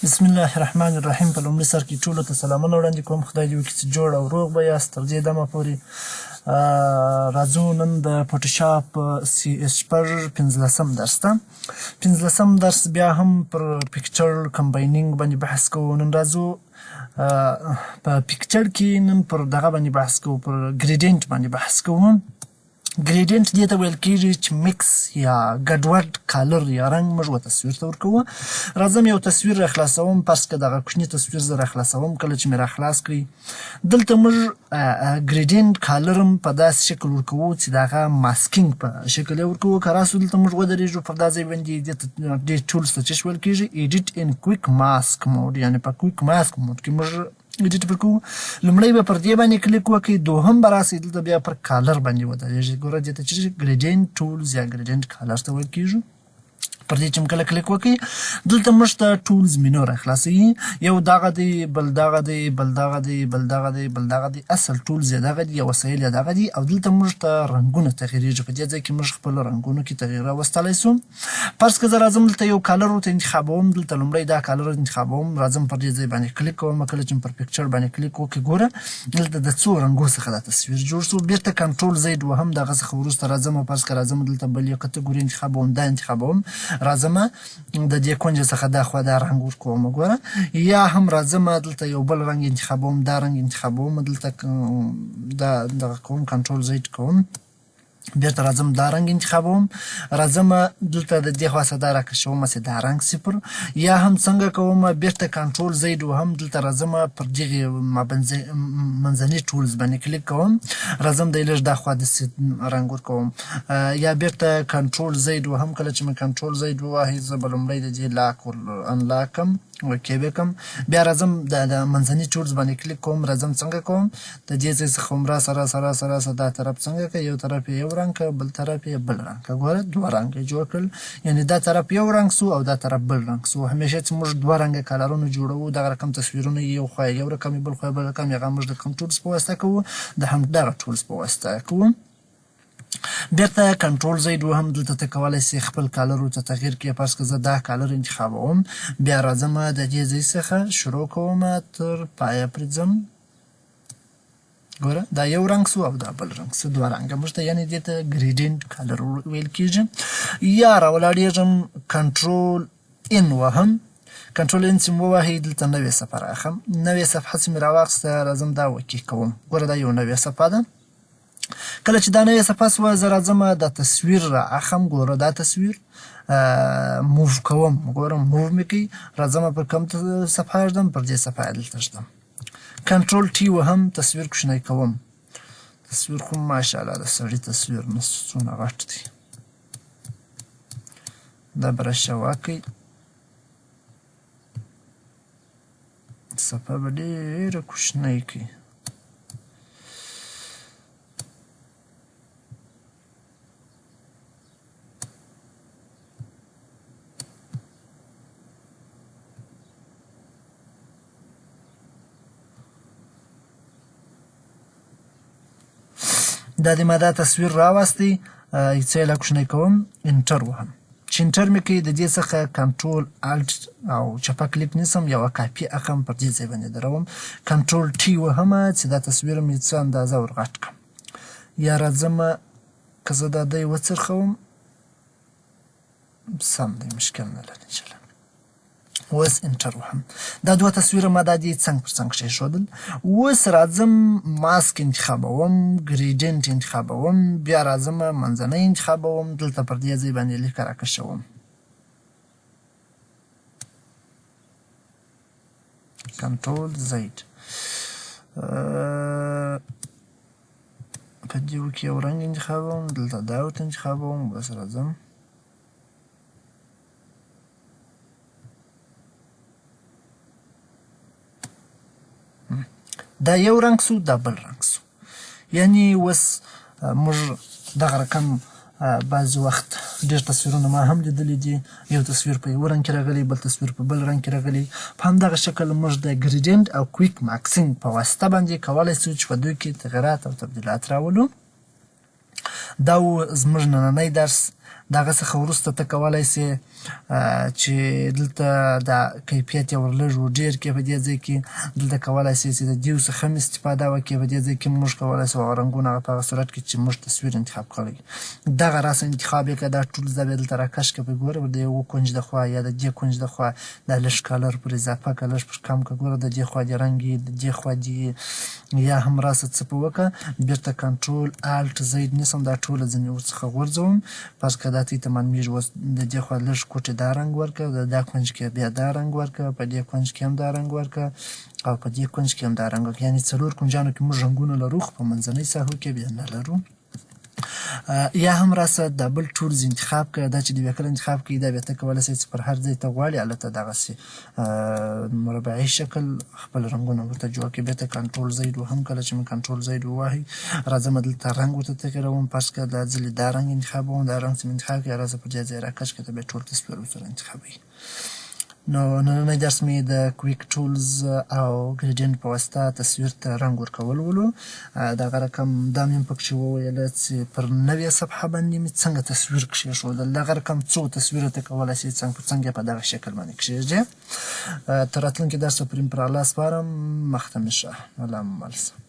بسم الله الرحمن الرحیم. په لومړي سر کې ټولو ته سلامونه وړاندې کوم. خدای دې وکړي چې جوړ او روغ به یاست. تر دې دمه پورې راځو نن د فوټوشاپ شپږ 15 درس ته. 15 درس بیا هم پر پکچر کمباینینګ باندې بحث کوو. نن راځو په پکچر کې نن پر دغه باندې بحث کوو، پر ګریډینټ باندې بحث کوو. ګریډینټ دې ته ویل کېږي چې مکس یا ګډوډ کالر یا رنګ موږ و تصویر ته ورکوو. راځم یو تصویر راخلاصوم. فرض که دغه کوچني تصویر زه راخلاصوم. کله چې مې راخلاص کړي دلته موږ ګریډینټ کالر هم په داسې شکل ورکوو چې د هغه ماسکینګ په شکل یې ورکوو. که راسو دلته موږ ودرېږو پر دا ځای باندې دې ټولز ته چې ویل کېږي ایډیټ ان کویک ماسک موډ، یعنې په کویک ماسک موډ کې موږ ایډیټ وکړو. لومړی به پر دې باندې کلیک وکړئ، دوهم به راسئ دلته بیا پر کالر باندې ودرېږئ. ګوره دې ته چې ګریډینټ ټولز یا ګریډینټ کالر ته ویل کېږي. پر دې چې کله کلیک وکړئ دلته موږ ته ټولز مینو راخلاصوي. یو دغه دی، بل دغه دی، بل دغه دی، بل دغه دی، بل دغه دی. اصل ټولز یې دغه دي یا وسایل یې دغه دي. او دلته موږ ته رنګونه تغییرېږي. په دې ځای کې موږ خپلو رنګونو کې تغییر راوستلی سو. فرض که زه راځم دلته یو کالر ورته انتخابوم. دلته لومړی دا کالر انتخابوم. راځم پر دې ځای باندې کلیک کوم. کله چې پر پکچر باندې کلیک وکړئ ګوره دلته د څو رنګو څخه دا تصویر جوړ سو. بیرته کنټرول زید وهم دغه څخه وروسته راځم او فرض که راځم دلته بل یو کټګوري انتخابوم، دا انتخابوم. راځم د دې کونج څخه دا خوا دا رنګ ورکوم. ګوره یا هم راځم دلته یو بل رنګ انتخابوم، دا رنګ انتخابوم. دلته دا دغه کوم کنټرول زید کوم. بیرته راځم دا رنګ انتخابوم. راځم دلته د دې خوا څخه دا راکشوم چې دا رنګ صفر. یا هم څنګه کوم، بیرته کنټرول زید وهم. دلته راځم پر دغې منځني ټولز باندې کلیک کوم. راځم دی لږ دا خوا داسې رنګ ورکوم. یا بیرته کنټرول زید وهم. کله چې مې کنټرول زید ووهي زه به لومړی د دې لاک انلاکم اوکې وکړم. بیا راځم د منځني ټولز باندې کلیک کوم. راځم څنګه کوم، د دې ځای څخه هم راسه دا طرف څنګه که یو طرف یې یو رنګ که بل طرف یې بل رنګ که. ګوره دوه رنګه یې جوړ کړل، یعنې دا طرف یو رنګ سو او دا طرف بل رنګ سو. همیشه چې موږ دوه رنګه کالرونه جوړوو دغه رقم تصویرونه یو خوا یو رقم بل خوا بل رقم، هغه موږ د کوم ټولز په واسطه کوو، د همدغه ټولز په واسطه کوو. بیرته کنټرول زید وهم. دلته ته کولی سې خپل کالر ورته تغییر کړې. فرض که زه دا کالر انتخابوم. بیا راځم د دې ځای څخه شروع کوم تر پایه پرې ځم. ګوره دا یو رنګ سو او دا بل رنګ سو، دوه رنګه موږ ته، یعنې دې ته ګریډینټ کالر ویل کېږي. یا راولاړېږم کنټرول ان وهم. کنټرول ان چې مې ووهئ دلته نوې صفحه رااخلم. نوې صفحه چې مې راواخیسته راځم دا اوکې کوم. ګوره دا یو نوې صفحه ده. کله چې دا نوې صفحه سوه زه راځم دا تصویر رااخلم. ګوره دا تصویر موو کوم. ګوره موو مې کوي. راځم پر کوم صفحه ږدم، پر دې صفحه دلته ږدم. کنټرول ټي وهم. تصویر کوچنی کوم. تصویر خو ماشاءالله د سړي تصویر نه څونه غټ دی. دا برش واکئ. صفحه به ډېره کوچنۍ کړي. دا د ما دا تصویر راوستی. څه یې لا کوچنی کوم، انټر وهم. چې انټر مې کوي د دې څخه کنټرول الټ او چپه کلیک نیسم، یوه کاپي اخلم، پر دې ځای باندې دروم. کنټرول ټي وهم چې دا تصویر مې څه اندازه ورغټ کړم. یا راځم که زه دا دی وڅرخوم سم دی، مشکل نه لري انشاءالله. اوس انټر وهم. دا دوه تصویره ما دا دي څنګ پر څنګ کېښودل. اوس راځم ماسک انتخابوم، ګریډینټ انتخابوم. بیا راځم منځنی انتخابوم. دلته پر دې ځای باندې لیکه راکشوم. کنټرول زید. په دې کې یو رنګ انتخابوم. دلته دا ورته انتخابوم. بس راځم دا یو رنګ سو، دا بل رنګ سو. یعنې اوس موږ دغه رقم بعضې وخت ډېر تصویرونه ما هم لیدلي دي. یو تصویر په یو رنګ کې راغلی، بل تصویر په بل رنګ کې راغلی. په همدغه شکل موږ د ګریډینټ او کویک ماکسینګ په واسطه باندې کولی سو چې په دوی کې تغیرات او تبدیلات راولو. دا و زموږ نننی درس. د هغه څخه وروسته ته کولی سې چې دلته د کیفیت یې ور لږ و ډېر کړې په دې ځای کې. دلته کولی سې چې د دیو څخه هم استفاده وکړې. په دې ځای کې موږ کولی سو هغه رنګونه هغه په هغه صورت کې چې موږ تصویر انتخاب کړی دغه راسه انتخاب یې کړه. دا ټولز دا بیا دلته راکش کړه. په ګوره د یوه کونج د خوا یا د دې کونج د خوا دا لږ کلر پر اضافه کړه، لږ پر کم کړه. ګوره د دې خوا دې رنګ یې، د دې خوا دې یا هم راسه څه په وکړه، بېرته کنټرول الټ زید نیسم، دا ټوله ځینې ورڅخه غورځوم. فرض کړه دا ته ته معلومېږي. اوس د دې خوا لږ کوټې دا رنګ ورکړه، د دا کونج کې بیا دا رنګ ورکړه، په دې کونج کې هم دا رنګ ورکړه او په دې کونج کې هم دا رنګ ورکړه. یعنې څلور کونجانو کې موږ رنګونه لرو، خو په منځنۍ ساحو کې بیا نه لرو. یا هم راسه دا بل ټولز انتخاب کړه. دا چې د ویکل انتخاب کړي دا بیا ته کولی سې چې پر هر ځای ته غواړې هلته دغسې مربعي شکل خپل رنګونه ورته جوړ کړي. بېرته کنټرول زید وهم، کله چې مې کنټرول زید ووهئ راځم دلته رنګ ورته تغیروم. فرض کړه دا ځلې دا رنګ انتخابوم، دا رنګ چې مې انتخاب کړي راځه پر دې ځای راکش کړه، ته بیا ټول تصویر ورسره انتخابوي. نو نننی درس مې د کویک ټولز او ګریډینټ په واسطه تصویر ته رنګ ورکول ولو. دغه رقم دا مې هم پکښې وویله چې پر نوې صفحه باندې مې څنګه تصویر کښېښودل. دغه رقم څو تصویرو ته کولی سې څنګه په دغه شکل باندې کښېږدې. تر راتلونکي درسه پورې مې پر الله سپارم. مخته مې شه. الله مو مل شه.